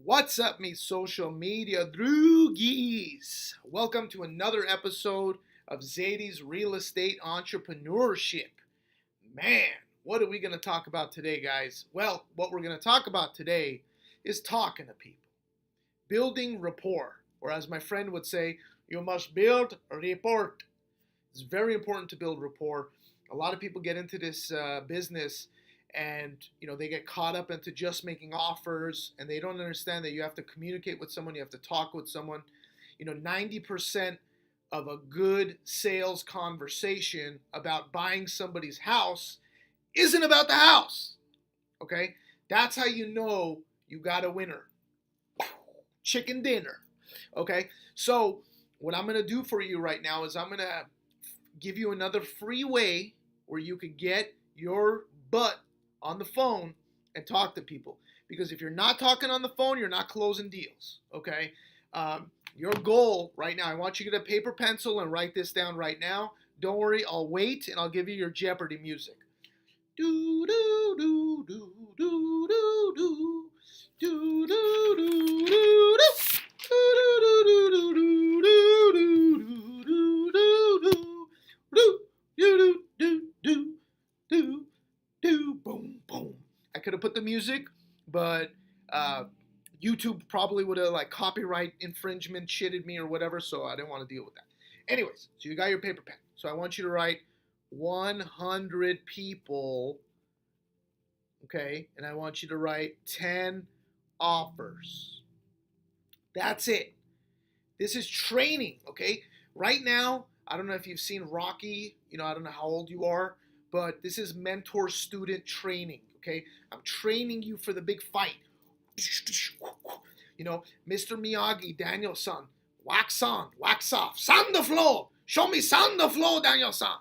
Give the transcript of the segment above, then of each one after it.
What's up, me social media droogies? Welcome to another episode of Zady's Real Estate Entrepreneurship. Man, what are we going to talk about today, guys? Well, what we're going to talk about today is talking to people, building rapport, or as my friend would say, you must build rapport. It's very important to build rapport. A lot of people get into this business and they get caught up into just making offers, and they don't understand that you have to communicate with someone, you have to talk with someone. 90% of a good sales conversation about buying somebody's house isn't about the house. Okay, that's how you know you got a winner. Chicken dinner. Okay, so what I'm going to do for you right now is I'm going to give you another free way where you could get your butt on the phone and talk to people. Because if you're not talking on the phone, you're not closing deals. Okay, your goal right now, I want you to get a paper, pencil, and write this down right now. Don't worry, I'll wait and I'll give you your Jeopardy music. Do do do do do do do do do do do do. Boom, boom. I could have put the music, but YouTube probably would have like copyright infringement shitted me or whatever, so I didn't want to deal with that. Anyways, so you got your paper pen. So I want you to write 100 people, okay? And I want you to write 10 offers. That's it. This is training, okay? Right now, I don't know if you've seen Rocky, I don't know how old you are, but this is mentor-student training, okay? I'm training you for the big fight. Mr. Miyagi, Daniel-san, wax on, wax off, sand the floor. Show me sand the floor, Daniel-san.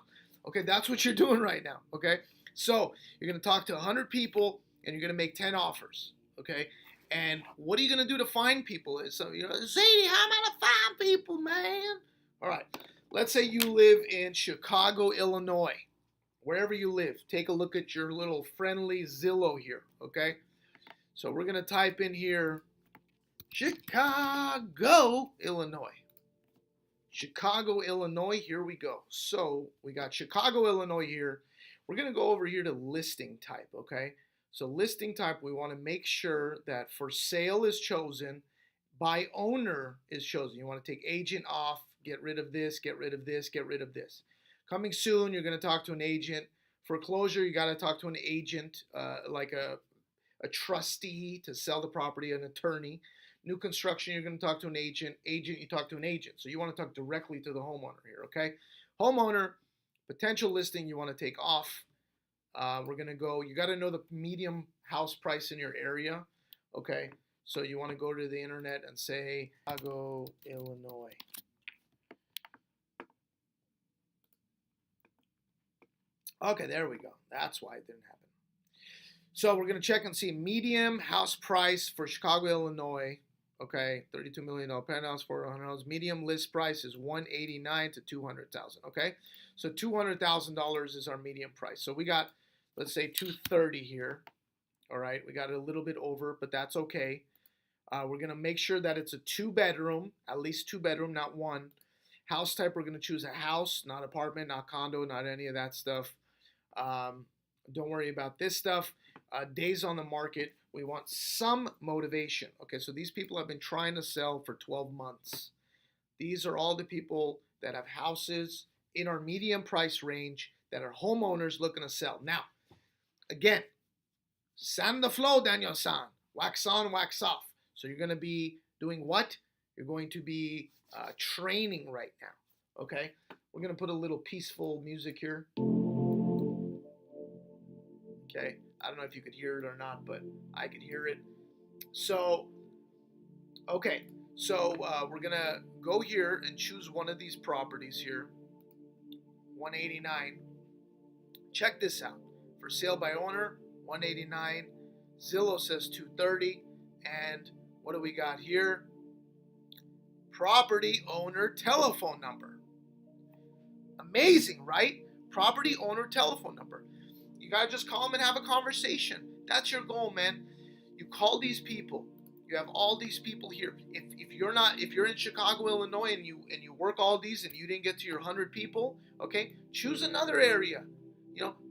Okay, that's what you're doing right now, okay? So you're going to talk to 100 people, and you're going to make 10 offers, okay? And what are you going to do to find people? So, Zady, how am I going to find people, man? All right, let's say you live in Chicago, Illinois. Wherever you live, take a look at your little friendly Zillow here, okay? So we're going to type in here, Chicago, Illinois. Chicago, Illinois, here we go. So we got Chicago, Illinois here. We're going to go over here to listing type, okay? So listing type, we want to make sure that for sale is chosen, by owner is chosen. You want to take agent off, get rid of this, get rid of this, get rid of this. Coming soon, you're going to talk to an agent. Foreclosure, you got to talk to an agent, like a trustee to sell the property, an attorney. New construction, you're going to talk to an agent. Agent, you talk to an agent. So you want to talk directly to the homeowner here, okay? Homeowner, potential listing, you want to take off. We're going to go, you got to know the medium house price in your area, okay? So you want to go to the internet and say, Chicago, Illinois. Okay, there we go. That's why it didn't happen. So we're going to check and see medium house price for Chicago, Illinois. Okay, $32 million penthouse, $400. Medium list price is $189,000 to $200,000. Okay, so $200,000 is our medium price. So we got, let's say, $230,000 here. All right, we got it a little bit over, but that's okay. We're going to make sure that it's a 2-bedroom, at least 2-bedroom, not one. House type, we're going to choose a house, not apartment, not condo, not any of that stuff. Don't worry about this stuff. Days on the market, we want some motivation. Okay, so these people have been trying to sell for 12 months. These are all the people that have houses in our medium price range that are homeowners looking to sell. Now, again, sand the flow, Daniel-san. Wax on, wax off. So you're going to be doing what? You're going to be training right now. Okay, we're going to put a little peaceful music here. Okay, I don't know if you could hear it or not, but I could hear it. So, okay, so we're going to go here and choose one of these properties here. 189. Check this out. For sale by owner, 189. Zillow says 230. And what do we got here? Property owner telephone number. Amazing, right? Property owner telephone number. You gotta just call them and have a conversation. That's your goal, man. You call these people. You You have all these people here. If you're in Chicago, Illinois, and you work all these and you didn't get to your 100 people, okay, choose another area.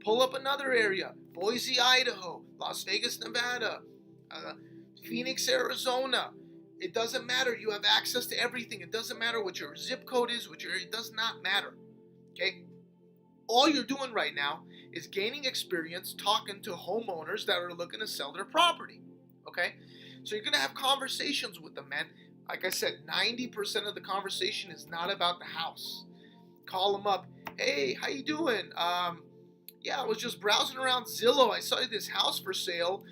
Pull up another area. Boise, Idaho, Las Vegas, Nevada, Phoenix, Arizona. It doesn't matter. You have access to everything. It doesn't matter what your zip code is, it does not matter. Okay? All you're doing right now is gaining experience talking to homeowners that are looking to sell their property. Okay? So you're going to have conversations with them, man. Like I said, 90% of the conversation is not about the house. Call them up. Hey, how you doing? Yeah, I was just browsing around Zillow. I saw this house for sale.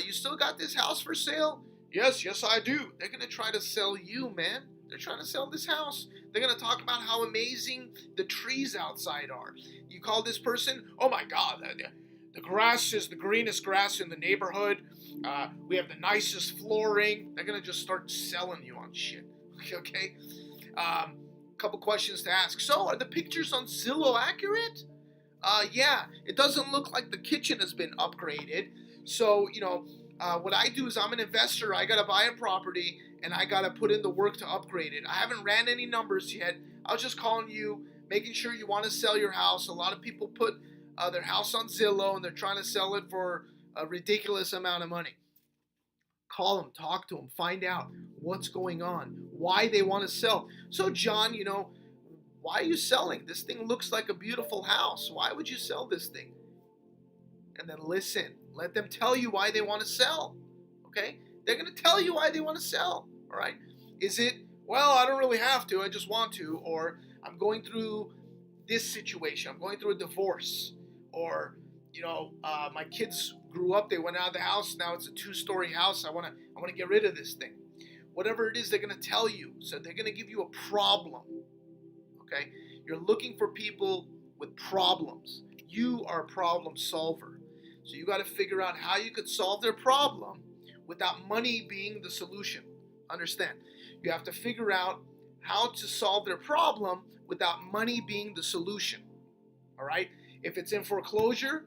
You still got this house for sale? Yes, I do. They're going to try to sell you, man. They're trying to sell this house. They're going to talk about how amazing the trees outside are. You call this person, oh my God, the grass is the greenest grass in the neighborhood. We have the nicest flooring. They're going to just start selling you on shit. Okay? Couple questions to ask. So, are the pictures on Zillow accurate? Yeah, it doesn't look like the kitchen has been upgraded. So, what I do is I'm an investor. I got to buy a property and I got to put in the work to upgrade it. I haven't ran any numbers yet. I was just calling you, making sure you want to sell your house. A lot of people put their house on Zillow and they're trying to sell it for a ridiculous amount of money. Call them, talk to them, find out what's going on, why they want to sell. So, John, why are you selling? This thing looks like a beautiful house. Why would you sell this thing? And then listen. Let them tell you why they want to sell. Okay? They're going to tell you why they want to sell. All right? Is it, well, I don't really have to. I just want to. Or I'm going through this situation. I'm going through a divorce. Or, my kids grew up. They went out of the house. Now it's a 2-story house. I want to get rid of this thing. Whatever it is, they're going to tell you. So they're going to give you a problem. Okay? You're looking for people with problems. You are a problem solver. So you got to figure out how you could solve their problem without money being the solution. Understand? You have to figure out how to solve their problem without money being the solution. All right? If it's in foreclosure,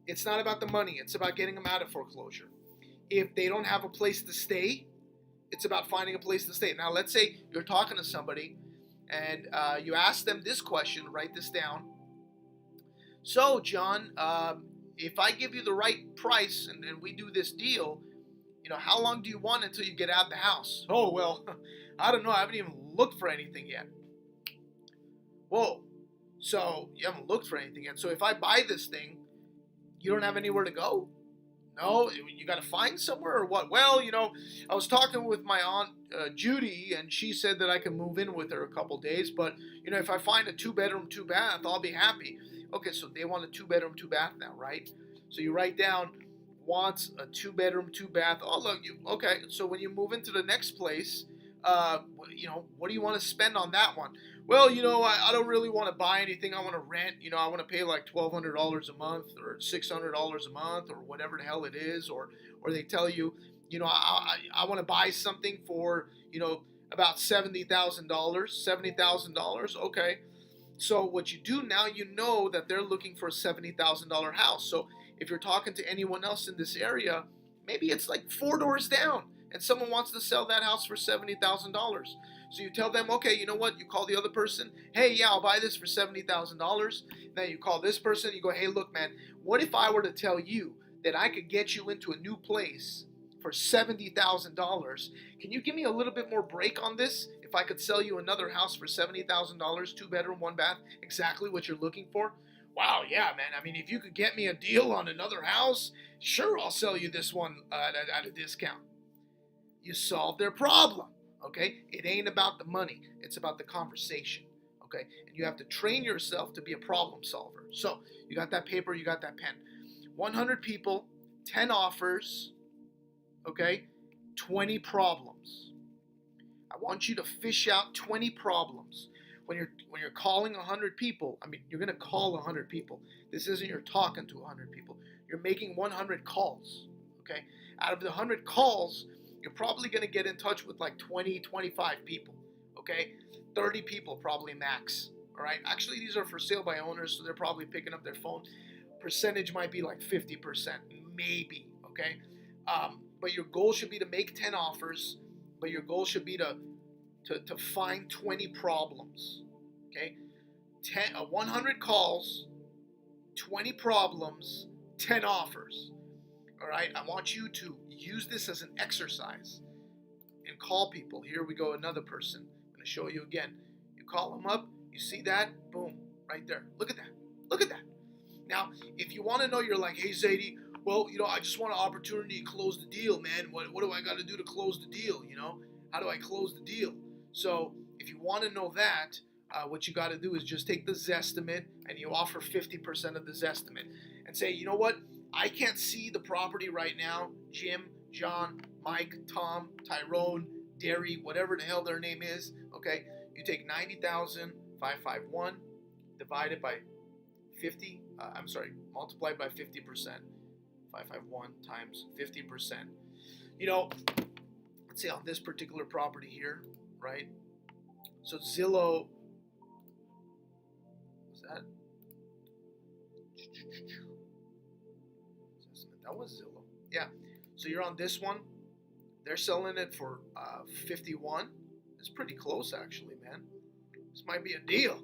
it's not about the money. It's about getting them out of foreclosure. If they don't have a place to stay, it's about finding a place to stay. Now, let's say you're talking to somebody and you ask them this question. Write this down. So, John, if I give you the right price and we do this deal, how long do you want until you get out of the house? Oh, well, I don't know. I haven't even looked for anything yet. Whoa. So you haven't looked for anything yet. So if I buy this thing, you don't have anywhere to go? No, you got to find somewhere or what? Well, I was talking with my aunt Judy, and she said that I can move in with her a couple days. But, if I find a 2-bedroom, 2-bath, I'll be happy. Okay, so they want a 2-bedroom, 2-bath now, right? So you write down, wants a 2-bedroom, 2-bath. Oh, look, okay. So when you move into the next place, what do you want to spend on that one? Well, I don't really want to buy anything. I want to rent. I want to pay like $1,200 a month or $600 a month or whatever the hell it is. Or they tell you, I want to buy something for, about $70,000. $70,000. Okay. So what you do now, that they're looking for a $70,000 house. So if you're talking to anyone else in this area, maybe it's like 4 doors down and someone wants to sell that house for $70,000. So you tell them, okay, you know what? You call the other person. Hey, yeah, I'll buy this for $70,000. Then you call this person. You go, hey, look, man, what if I were to tell you that I could get you into a new place for $70,000? Can you give me a little bit more break on this? If I could sell you another house for $70,000, 2-bedroom, 1-bath, exactly what you're looking for? Wow, yeah, man. I mean, if you could get me a deal on another house, sure, I'll sell you this one at a discount. You solve their problem, okay? It ain't about the money. It's about the conversation, okay? And you have to train yourself to be a problem solver. So you got that paper, you got that pen. 100 people, 10 offers, okay? 20 problems. I want you to fish out 20 problems. When you're calling 100 people, I mean, you're going to call 100 people. This isn't you're talking to 100 people. You're making 100 calls, okay? Out of the 100 calls, you're probably going to get in touch with like 20, 25 people, okay? 30 people probably max, all right? Actually, these are for sale by owners, so they're probably picking up their phone. Percentage might be like 50%, maybe, okay? but your goal should be to make 10 offers, but your goal should be to find 20 problems. Okay? 100 calls, 20 problems, 10 offers. All right? I want you to use this as an exercise and call people. Here we go, another person. I'm going to show you again. You call them up, you see that? Boom, right there. Look at that. Look at that. Now, if you want to know, you're like, hey, Zady, well, I just want an opportunity to close the deal, man. What do I got to do to close the deal, How do I close the deal? So if you want to know that, what you got to do is just take the Zestimate and you offer 50% of the Zestimate and say, you know what? I can't see the property right now. Jim, John, Mike, Tom, Tyrone, Derry, whatever the hell their name is, okay? You take 90,551 divided by 50, multiplied by 50%. 551 times 50%. Let's say on this particular property here, right? So Zillow, what's that? That was Zillow. Yeah. So you're on this one. They're selling it for 51. It's pretty close, actually, man. This might be a deal.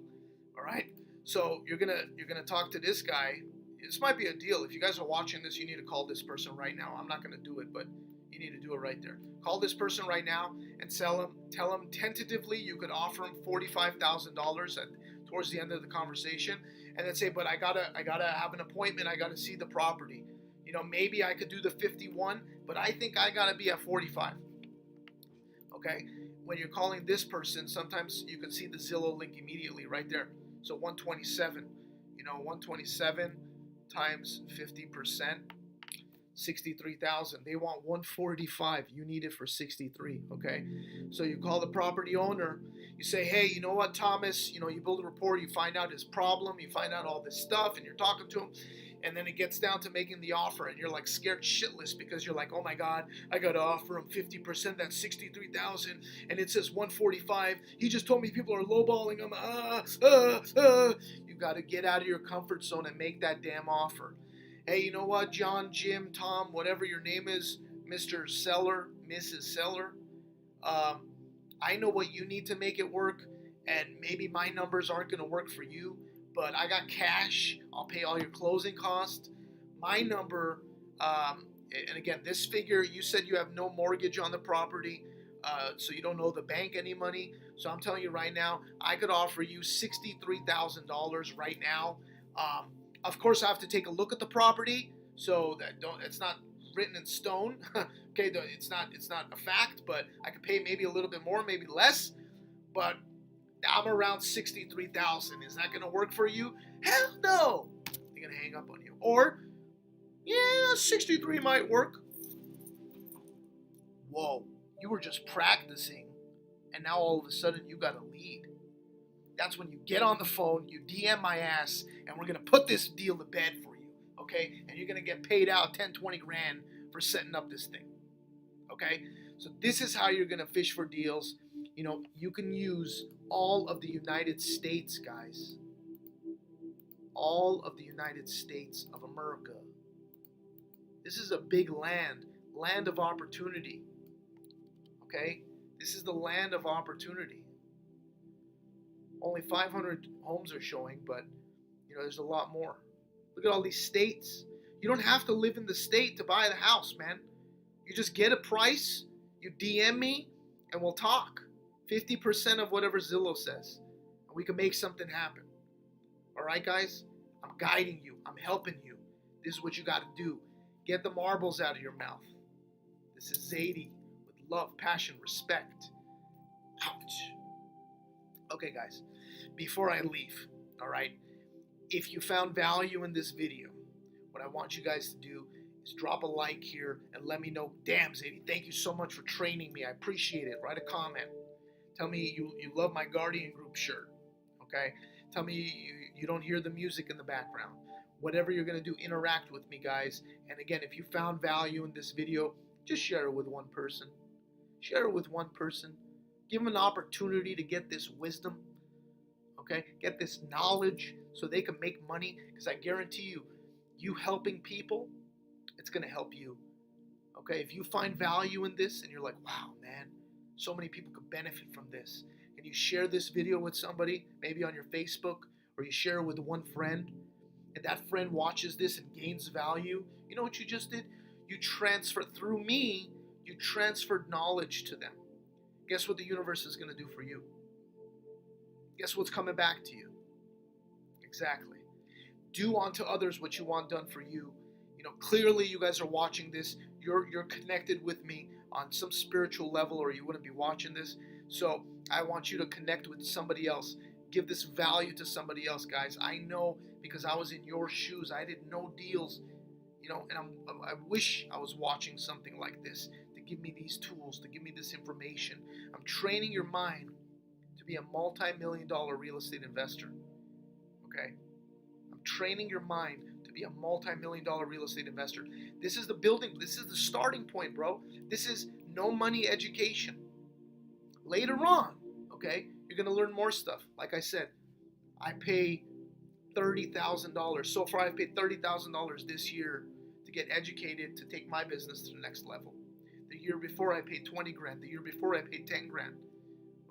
All right. So you're gonna talk to this guy. This might be a deal. If you guys are watching this, you need to call this person right now. I'm not gonna do it, but you need to do it right there. Call this person right now and tell him tentatively you could offer him $45,000 towards the end of the conversation, and then say, but I gotta have an appointment. I gotta see the property. Maybe I could do the 51, but I think I gotta be at 45. Okay. When you're calling this person, sometimes you can see the Zillow link immediately right there. So 127, 127 times 50%, 63,000. They want 145. You need it for 63. Okay. So you call the property owner. You say, hey, you know what, Thomas? You build a report. You find out his problem. You find out all this stuff, and you're talking to him. And then it gets down to making the offer, and you're like scared shitless because you're like, oh my God, I got to offer him 50%. That's 63,000, and it says 145. He just told me people are lowballing him. You got to get out of your comfort zone and make that damn offer. Hey, you know what, John, Jim, Tom, whatever your name is, Mr. Seller, Mrs. Seller, I know what you need to make it work, and maybe my numbers aren't going to work for you, but I got cash. I'll pay all your closing costs. My number, and again, this figure, you said you have no mortgage on the property, so you don't owe the bank any money. So I'm telling you right now, I could offer you $63,000 right now. Of course, I have to take a look at the property, so that it's not written in stone. Okay, it's not a fact, but I could pay maybe a little bit more, maybe less, but I'm around 63,000. Is that gonna work for you? Hell no! They're gonna hang up on you. Or, yeah, 63 might work. Whoa, you were just practicing, and now all of a sudden you got a lead. That's when you get on the phone, you DM my ass, and we're gonna put this deal to bed for you, okay? And you're gonna get paid out 10, 20 grand for setting up this thing, okay? So this is how you're gonna fish for deals. You can use all of the United States, guys. All of the United States of America. This is a big land of opportunity. Okay? This is the land of opportunity. Only 500 homes are showing, but there's a lot more. Look at all these states. You don't have to live in the state to buy the house, man. You just get a price, you DM me, and we'll talk. 50% of whatever Zillow says. And we can make something happen. All right, guys? I'm guiding you. I'm helping you. This is what you got to do. Get the marbles out of your mouth. This is Zady with love, passion, respect. Ouch. Okay, guys. Before I leave, all right, if you found value in this video, what I want you guys to do is drop a like here and let me know, damn, Zady, thank you so much for training me. I appreciate it. Write a comment. Tell me you love my Guardian Group shirt, okay? Tell me you don't hear the music in the background. Whatever you're going to do, interact with me, guys. And again, if you found value in this video, just share it with one person. Share it with one person. Give them an opportunity to get this wisdom, okay? Get this knowledge so they can make money, because I guarantee you, you helping people, it's going to help you, Okay, if you find value in this and you're like, wow, man, so many people could benefit from this, and you share this video with somebody, maybe on your Facebook, or you share it with one friend, and that friend watches this and gains value, you know what you just did? You transferred, through me, you transferred knowledge to them. Guess what the universe is going to do for you? Guess what's coming back to you? Exactly. Do unto others what you want done for you. You know, clearly you guys are watching this. You're connected with me on some spiritual level, or you wouldn't be watching this. So I want you to connect with somebody else. Give this value to somebody else, guys. I know, because I was in your shoes. I didn't know deals, you know, and I wish I was watching something like this to give me these tools, to give me this information. I'm training your mind to be a multi-million-dollar real estate investor. Okay? I'm training your mind to be a multi-million-dollar real estate investor. This is the building. This is the starting point, bro. This is no money education. Later on, okay, you're going to learn more stuff. Like I said, I pay $30,000. So far, I've paid $30,000 this year to get educated to take my business to the next level. The year before, I paid 20 grand. The year before, I paid 10 grand.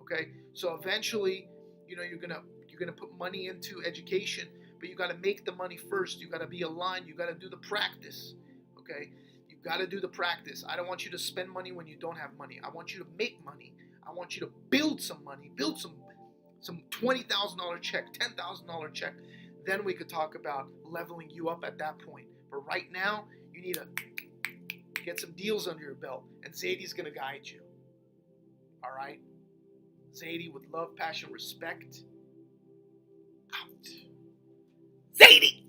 Okay, so eventually, you know, you're gonna put money into education, but you got to make the money first. You got to be aligned. You got to do the practice. Okay, you got to do the practice. I don't want you to spend money when you don't have money. I want you to make money. I want you to build some money, build some $20,000 check, $10,000 check. Then we could talk about leveling you up at that point. But right now, you need to get some deals under your belt, and Zady's gonna guide you. All right, Zady, with love, passion, respect. Out. Zady.